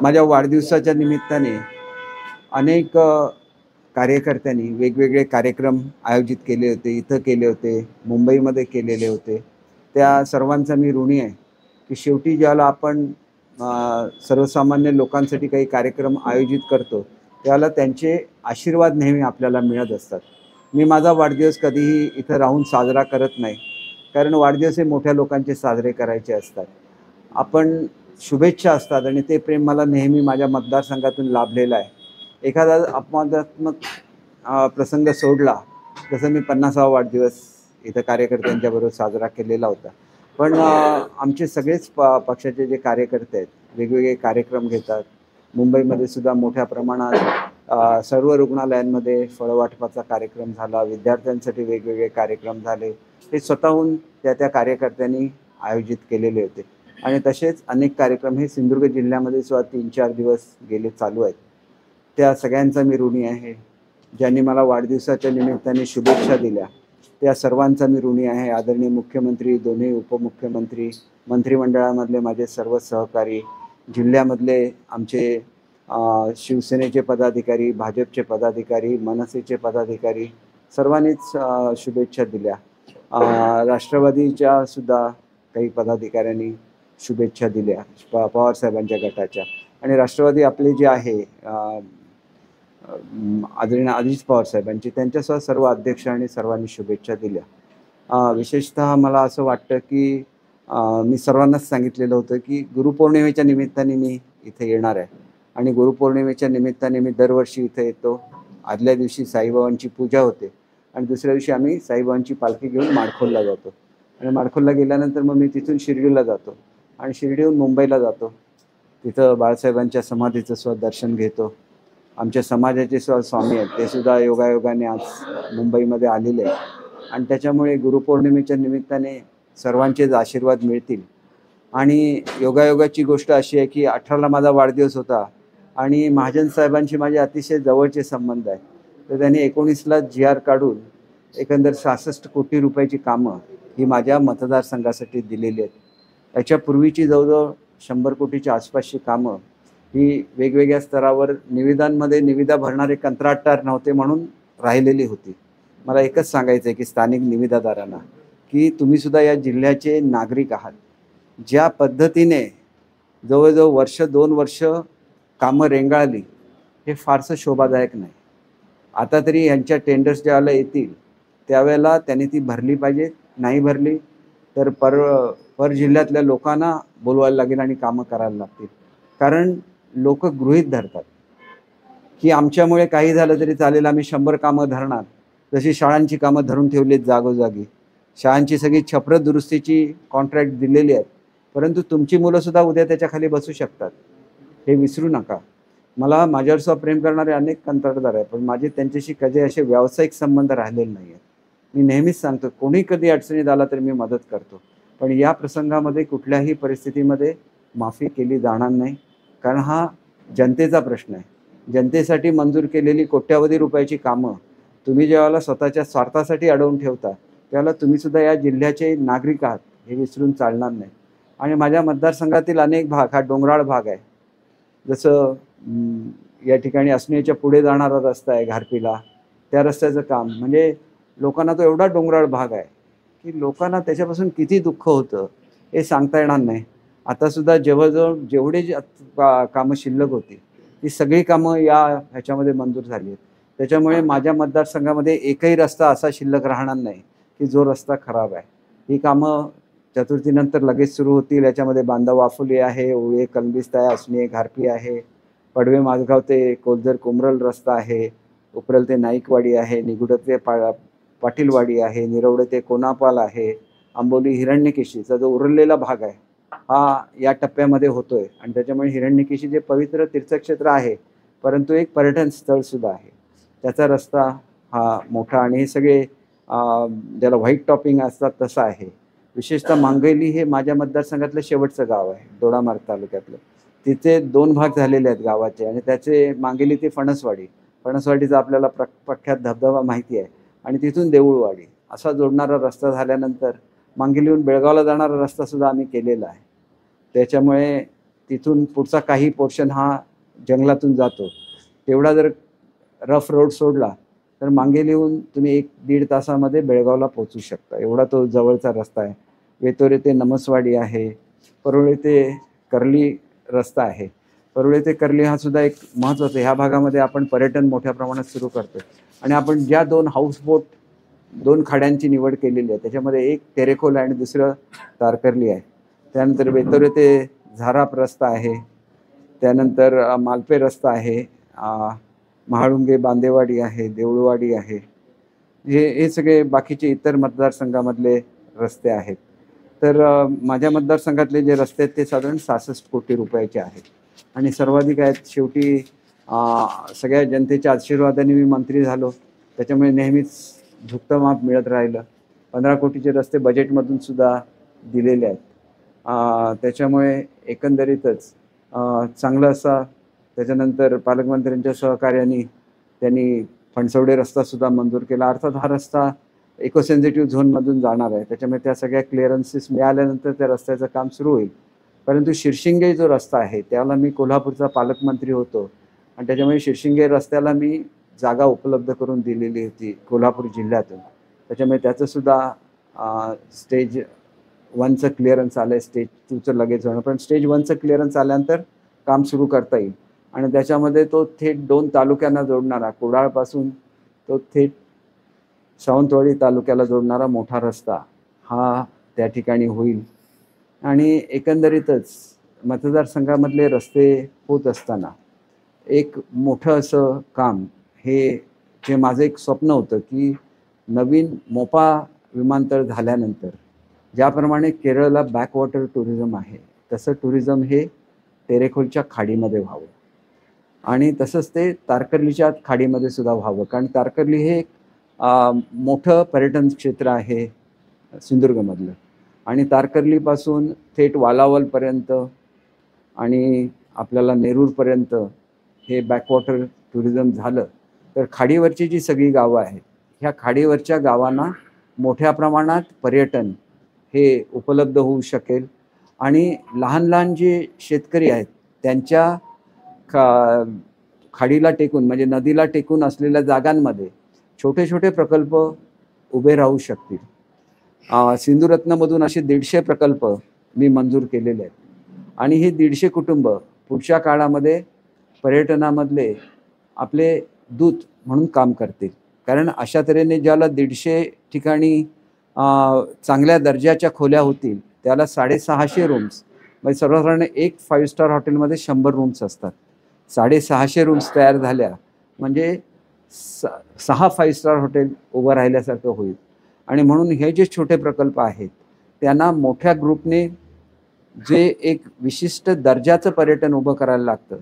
माझ्या वाढदिवसाच्या निमित्ताने अनेक कार्यकर्त्यांनी वेगवेगळे कार्यक्रम आयोजित केले होते, इथं केले होते, मुंबईमध्ये केलेले होते. त्या सर्वांचा मी ऋणी आहे, की शेवटी ज्याला आपण सर्वसामान्य लोकांसाठी काही कार्यक्रम आयोजित करतो, त्याला त्यांचे आशीर्वाद नेहमी आपल्याला मिळत असतात. मी माझा वाढदिवस कधीही इथं राहून साजरा करत नाही, कारण वाढदिवस हे मोठ्या लोकांचे साजरे करायचे असतात. आपण शुभेच्छा असतात आणि ते प्रेम मला नेहमी माझ्या मतदारसंघातून लाभलेलं आहे. एखादा अपवादात्मक प्रसंग सोडला, जसं मी 50वा वाढदिवस इथं कार्यकर्त्यांच्याबरोबर साजरा केलेला होता. पण आमचे सगळेच पक्षाचे जे कार्यकर्ते आहेत, वेगवेगळे कार्यक्रम घेतात. मुंबईमध्ये सुद्धा मोठ्या प्रमाणात सर्व रुग्णालयांमध्ये फळवाटपाचा कार्यक्रम झाला, विद्यार्थ्यांसाठी वेगवेगळे कार्यक्रम झाले. ते स्वतःहून त्या कार्यकर्त्यांनी आयोजित केलेले होते. आणि तसेच अनेक कार्यक्रम हे सिंधुदुर्ग जिल्ह्यामध्ये सुद्धा 3-4 दिवस गेले चालू आहेत. त्या सगळ्यांचा मी ऋणी आहे. ज्यांनी मला वाढदिवसाच्या निमित्ताने शुभेच्छा दिल्या, त्या सर्वांचा मी ऋणी आहे. आदरणीय मुख्यमंत्री, दोन्ही उपमुख्यमंत्री, मंत्रिमंडळामधले माझे सर्व सहकारी, जिल्ह्यामधले आमचे शिवसेनेचे पदाधिकारी, भाजपचे पदाधिकारी, मनसेचे पदाधिकारी, सर्वांनीच शुभेच्छा दिल्या. राष्ट्रवादीच्या सुद्धा काही पदाधिकाऱ्यांनी शुभेच्छा दिल्या पवारसाहेबांच्या गटाच्या. आणि राष्ट्रवादी आपले जे आहे आदरणीय अजित पवारसाहेबांची, त्यांच्यासह सर्व अध्यक्ष आणि सर्वांनी शुभेच्छा दिल्या. विशेषतः मला असं वाटतं की मी सर्वांनाच सांगितलेलं होतं की गुरुपौर्णिमेच्या निमित्ताने मी इथे येणार आहे आणि गुरुपौर्णिमेच्या निमित्ताने मी दरवर्षी इथे येतो. आदल्या दिवशी साईबाबांची पूजा होते आणि दुसऱ्या दिवशी आम्ही साईबाबांची पालखी घेऊन माडखोलला जातो आणि माडखोलला गेल्यानंतर मग मी तिथून शिर्डीला जातो आणि शिर्डीहून मुंबईला जातो. तिथं बाळासाहेबांच्या समाधीचं सुद्धा दर्शन घेतो. आमच्या समाजाचे सुद्धा स्वामी आहेत, ते सुद्धा योगायोगाने आज मुंबईमध्ये आलेले आहेत आणि त्याच्यामुळे गुरुपौर्णिमेच्या निमित्ताने सर्वांचेच आशीर्वाद मिळतील. आणि योगायोगाची गोष्ट अशी आहे की 18ला माझा वाढदिवस होता आणि महाजन साहेबांशी माझे अतिशय जवळचे संबंध आहेत. तर त्यांनी 19ला GR काढून एकंदर 66 कोटी रुपयाची कामं ही माझ्या मतदारसंघासाठी दिलेली आहेत. याच्यापूर्वीची जवळजवळ 100 कोटीच्या आसपासची कामं ही वेगवेगळ्या स्तरावर निविदा भरणारे कंत्राटदार नव्हते म्हणून राहिलेली होती. मला एकच सांगायचं आहे की स्थानिक निविदादारांना की तुम्ही सुद्धा या जिल्ह्याचे नागरिक आहात. ज्या पद्धतीने जवळजवळ वर्ष 2 वर्ष कामं रेंगाळली, हे फारसं शोभादायक नाही. आता तरी यांच्या टेंडर्स ज्यावेळेला येतील त्यावेळेला त्यांनी ती भरली पाहिजे. नाही भरली तर पर जिल्ह्यातल्या लोकांना बोलवायला लागेल आणि कामं करायला लागतील. कारण लोक गृहीत धरतात की आमच्यामुळे काही झालं तरी चालेल, आम्ही 100 कामं धरणार. जशी शाळांची कामं धरून ठेवली आहेत जागोजागी. शाळांची सगळी छपरं दुरुस्तीची कॉन्ट्रॅक्ट दिलेली आहेत, परंतु तुमची मुलंसुद्धा उद्या त्याच्याखाली बसू शकतात, हे विसरू नका. मला माझ्यावर सुद्धा प्रेम करणारे अनेक कंत्राटदार आहेत, पण माझे त्यांच्याशी कधी असे व्यावसायिक संबंध राहिलेले नाही आहेत. मी नेहमीच सांगतो, कोणी कधी अडचणीत आला तर मी मदत करतो, पण या प्रसंगामध्ये कुठल्याही परिस्थितीमध्ये माफी केली जाणार नाही. कारण हा जनतेचा प्रश्न आहे. जनतेसाठी मंजूर केलेली कोट्यावधी रुपयाची कामं तुम्ही ज्यावेळेला स्वतःच्या स्वार्थासाठी अडवून ठेवता, त्यावेळेला तुम्हीसुद्धा या जिल्ह्याचे नागरिक आहात, हे विसरून चालणार नाही. आणि माझ्या मतदारसंघातील अनेक भाग हा डोंगराळ भाग आहे. जसं या ठिकाणी असणीच्या पुढे जाणारा रस्ता आहे घारपीला, त्या रस्त्याचं काम म्हणजे लोकांना तो एवढा डोंगराळ भाग आहे की लोकांना त्याच्यापासून किती दुःख होतं हे सांगता येणार नाही. आतासुद्धा जवळजवळ जेवढे कामं शिल्लक होती ती सगळी कामं ह्याच्यामध्ये मंजूर झाली आहेत. त्याच्यामुळे माझ्या मतदारसंघामध्ये एकही रस्ता असा शिल्लक राहणार नाही की जो रस्ता खराब आहे. ही कामं चतुर्थीनंतर लगेच सुरू होतील. याच्यामध्ये बांधा वाफुली आहे, ओळे कलबिस्त आहे, असणी घारपी आहे, पडवे माझगाव ते कोलजर कुमरल रस्ता आहे, उपरल ते नाईकवाडी आहे, निगुड ते पाटीलवाडी आहे, निरवडे ते कोनापाल आहे, आंबोली हिरण्यकेशीचा जो उरलेला भाग आहे हा या टप्प्यामध्ये होतोय. आणि त्याच्यामुळे हिरण्यकेशी जे पवित्र तीर्थक्षेत्र आहे, परंतु एक पर्यटन स्थळसुद्धा आहे, त्याचा रस्ता हा मोठा आणि हे सगळे ज्याला व्हाईट टॉपिंग असतात तसं आहे. विशेषतः मांगैली हे माझ्या मतदारसंघातलं शेवटचं गाव आहे, दोडामार्ग तालुक्यातलं. तिथे 2 भाग झालेले आहेत गावाचे आणि त्याचे मांगेली ते फणसवाडीचा आपल्याला प्रख्यात धबधबा माहिती आहे आणि तिथून देऊळवाडी असा जोडणारा रस्ता झाल्यानंतर मांगेलीहून बेळगावला जाणारा रस्तासुद्धा आम्ही केलेला आहे. त्याच्यामुळे तिथून पुढचा काही पोर्शन हा जंगलातून जातो. तेवढा जर रफ रोड सोडला तर मांगेलीहून तुम्ही 1-1.5 तासामध्ये बेळगावला पोहोचू शकता. एवढा तो जवळचा रस्ता आहे. वेतोरे ते नमसवाडी आहे, परुळे ते कर्ली रस्ता आहे. परुळे ते कर्ली हा सुद्धा एक महत्त्वाचा ह्या भागामध्ये आपण पर्यटन मोठ्या प्रमाणात सुरू करतो. आणि आपण ज्या 2 हाऊसबोट 2 खाड्यांची निवड केलेली आहे त्याच्यामध्ये एक तेरेखोल आणि दुसरं तारकर्ली आहे. त्यानंतर वेतोरे ते झाराप रस्ता आहे, त्यानंतर मालपे रस्ता आहे, महाळुंगे बांदेवाडी आहे, देऊळवाडी आहे. हे सगळे बाकीचे इतर मतदारसंघामधले रस्ते आहेत. तर माझ्या मतदारसंघातले जे रस्ते आहेत ते साधारण 66 कोटी रुपयाचे आहेत आणि सर्वाधिक आहेत. शेवटी सगळ्या जनतेच्या आशीर्वादाने मी मंत्री झालो, त्याच्यामुळे नेहमीच झुकतं माप मिळत राहिलं. 15 कोटीचे रस्ते बजेटमधून सुद्धा दिलेले आहेत. त्याच्यामुळे एकंदरीतच चांगलं असा. त्याच्यानंतर पालकमंत्र्यांच्या सहकार्याने त्यांनी फणसवडे रस्तासुद्धा मंजूर केला. अर्थात हा रस्ता इको सेन्सिटिव्ह झोनमधून जाणार आहे, त्याच्यामुळे त्या सगळ्या क्लिअरन्सेस मिळाल्यानंतर त्या रस्त्याचं काम सुरू होईल. परंतु शिरशिंगे जो रस्ता आहे त्याला मी कोल्हापूरचा पालकमंत्री होतो आणि त्याच्यामुळे शिरशिंगे रस्त्याला मी जागा उपलब्ध करून दिलेली होती कोल्हापूर जिल्ह्यातून. त्याच्यामुळे त्याचंसुद्धा स्टेज 1चं क्लिअरन्स आलं आहे. स्टेज 2चं लगेच होणार, पण स्टेज 1चं क्लिअरन्स आल्यानंतर काम सुरू करता येईल. आणि त्याच्यामध्ये तो थेट 2 तालुक्यांना जोडणारा, कुडाळपासून तो थेट सावंतवाडी तालुक्याला जोडणारा मोठा रस्ता हा त्या ठिकाणी होईल. आणि एकंदरीतच मतदारसंघामधले रस्ते होत असताना एक मोठं असं काम, हे जे माझं एक स्वप्न होतं की नवीन मोपा विमानतळ झाल्यानंतर ज्याप्रमाणे केरळला बॅकवॉटर टुरिझम आहे तसं टुरिझम हे तेरेखोलच्या खाडीमध्ये व्हावं आणि तसंच ते तारकर्लीच्या खाडीमध्ये सुद्धा व्हावं. कारण तारकर्ली हे एक मोठं पर्यटन क्षेत्र आहे सिंधुदुर्गमधलं आणि तारकर्लीपासून थेट वालावलपर्यंत आणि आपल्याला नेरूरपर्यंत हे बॅकवॉटर टुरिझम झालं तर खाडीवरची जी सगळी गावं आहेत ह्या खाडीवरच्या गावांना मोठ्या प्रमाणात पर्यटन हे उपलब्ध होऊ शकेल. आणि लहान लहान जे शेतकरी आहेत त्यांच्या खाडीला टेकून म्हणजे नदीला टेकून असलेल्या जागांमध्ये छोटे छोटे प्रकल्प उभे राहू शकतील. सिंधुरत्नमधून असे 150 प्रकल्प मी मंजूर केलेले आहेत आणि हे 150 कुटुंब पुढच्या काळामध्ये पर्यटनामधले आपले दूत म्हणून काम करतील. कारण अशा तऱ्हेने ज्याला 150 ठिकाणी चांगल्या दर्जाच्या खोल्या होतील त्याला 650 रूम्स, म्हणजे सर्वसाधारण एक 5 स्टार हॉटेलमध्ये 100 रूम्स असतात. 650 रूम्स तयार झाल्या म्हणजे 6 5 स्टार हॉटेल उभं राहिल्यासारखं होईल. आणि म्हणून हे जे छोटे प्रकल्प आहेत त्यांना मोठ्या ग्रुपने जे एक विशिष्ट दर्जाचं पर्यटन उभं करायला लागतं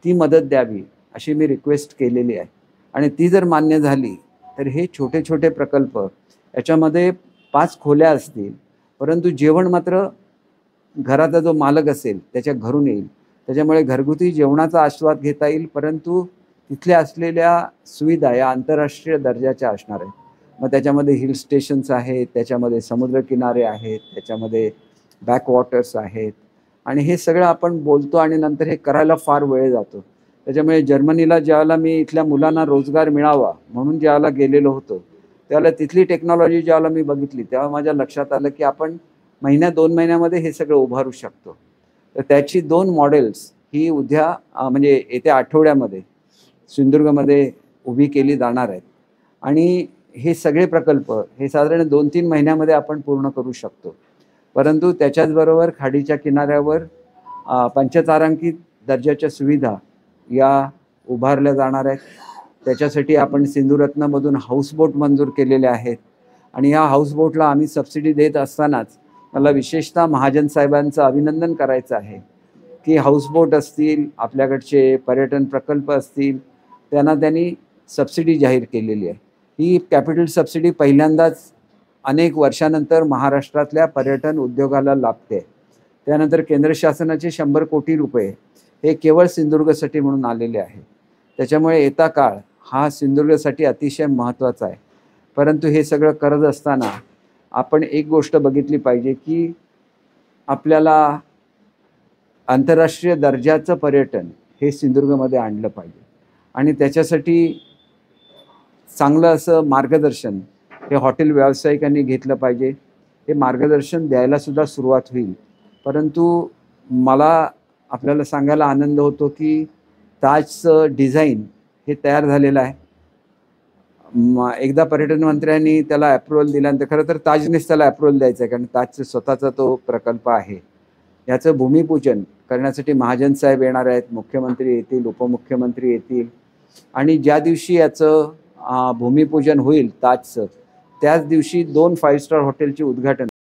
ती मदत द्यावी अशी मी रिक्वेस्ट केलेली आहे. आणि ती जर मान्य झाली तर हे छोटे छोटे प्रकल्प याच्यामध्ये 5 खोल्या असतील, परंतु जेवण मात्र घराचा जो मालक असेल त्याच्या घरून येईल. त्याच्यामुळे घरगुती जेवणाचा आस्वाद घेता येईल, परंतु तिथल्या असलेल्या सुविधा या आंतरराष्ट्रीय दर्जाच्या असणार आहेत. मग त्याच्यामध्ये हिल स्टेशन्स आहेत, त्याच्यामध्ये समुद्रकिनारे आहेत, त्याच्यामध्ये बॅकवॉटर्स आहेत आणि हे सगळं आपण बोलतो आणि नंतर हे करायला फार वेळ जातो. त्याच्यामुळे जर्मनीला ज्यावेळेला मी इथल्या मुलांना रोजगार मिळावा म्हणून ज्यावेळेला गेलेलो होतो त्यावेळेला तिथली टेक्नॉलॉजी ज्यावेळेला मी बघितली तेव्हा माझ्या लक्षात आलं की आपण 1-2 महिन्यामध्ये हे सगळं उभारू शकतो. तर त्याची 2 मॉडेल्स ही उद्या म्हणजे येत्या आठवड्यामध्ये सिंधुदुर्गमध्ये उभी केली जाणार आहेत. आणि हे सगळे प्रकल्प हे साधारण 2-3 महिन्यामध्ये आपण पूर्ण करू शकतो. परंतु त्याच्याचबरोबर खाडीच्या किनाऱ्यावर पंचतारांकित दर्जाच्या सुविधा या उभारल्या जाणार आहेत. त्याच्यासाठी आपण सिंधुरत्नमधून हाऊसबोट मंजूर केलेले आहेत आणि या हाऊसबोटला आम्ही सबसिडी देत असतानाच मला विशेषतः महाजन साहेबांचं अभिनंदन करायचं आहे की हाऊसबोट असतील, आपल्याकडचे पर्यटन प्रकल्प असतील, त्यांनी सबसिडी जाहीर केलेली आहे. ही कॅपिटल सबसिडी पहिल्यांदाच अनेक वर्षानंतर महाराष्ट्रातल्या पर्यटन उद्योगाला लाभते. त्यानंतर केंद्र शासनाचे 100 कोटी रुपये हे केवळ सिंधुदुर्गसाठी म्हणून आलेले आहे. त्याच्यामुळे येता काळ हा सिंधुदुर्गसाठी अतिशय महत्त्वाचा आहे. परंतु हे सगळं करत असताना आपण एक गोष्ट बघितली पाहिजे की आपल्याला आंतरराष्ट्रीय दर्जाचं पर्यटन हे सिंधुदुर्गमध्ये आणलं पाहिजे आणि त्याच्यासाठी चांगलं असं मार्गदर्शन हे हॉटेल व्यावसायिकांनी घेतलं पाहिजे. हे मार्गदर्शन द्यायलासुद्धा सुरुवात होईल. परंतु मला आपल्याला सांगायला आनंद होतो की ताजचं डिझाईन हे तयार झालेलं आहे. एकदा पर्यटन मंत्र्यांनी त्याला अप्रुव्हल दिल्यानंतर खरं तर ताजनेच त्याला अप्रुव्हल द्यायचं आहे, कारण ताजचा स्वतःचा तो प्रकल्प आहे. याचं भूमिपूजन करण्यासाठी महाजन साहेब येणार आहेत, मुख्यमंत्री येतील, उपमुख्यमंत्री येतील आणि ज्या दिवशी याचं भूमिपूजन होईल ताजचं, त्याच दिवशी 2 5 स्टार हॉटेलचे उद्घाटन